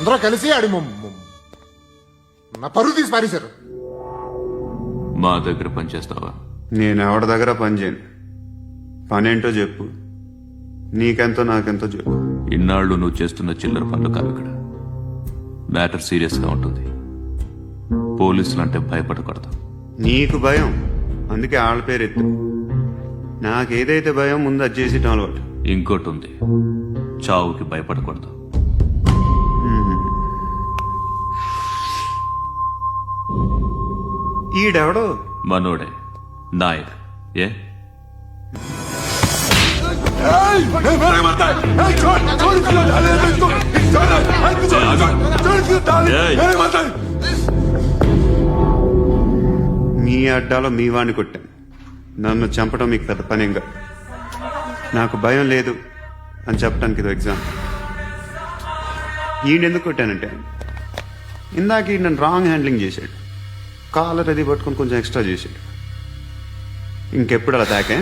అందరూ కలిసి ఆడి నా పరువు తీసి పారేశారు. మా దగ్గర పనిచేస్తావా? నేను ఎవరి దగ్గర పని చేయను. పనేంటో చెప్పు, నీకెంతో నాకెంతో చెప్పు. ఇన్నాళ్ళు నువ్వు చేస్తున్న చిల్లర పనులు కావు ఇక్కడ. మ్యాటర్ సీరియస్ గా ఉంటుంది. పోలీసులు అంటే భయపడకూడదు. నీకు భయం, అందుకే ఆళ్ళ పేరు ఎత్తు. నాకేదైతే భయం ముందు అది చేసేటం అలవాటు. ఇంకోటి ఉంది, చావుకి భయపడకూడదు. ఈడెవడో మనోడే నాయక్. ఏ మీ అడ్డాలో మీ వాణ్ణి కొట్టాను. నన్ను చంపడం మీకు పెద్ద పనేంగా. నాకు భయం లేదు అని చెప్పడానికి ఇది ఎగ్జామ్. ఈయనెందుకు కొట్టానంటే ఇందాక ఈ నన్ను రాంగ్ హ్యాండ్లింగ్ చేశాడు. కాలర్ అది పట్టుకొని కొంచెం ఎక్స్ట్రా చేశాడు. ఇంకెప్పుడు అలా తాకే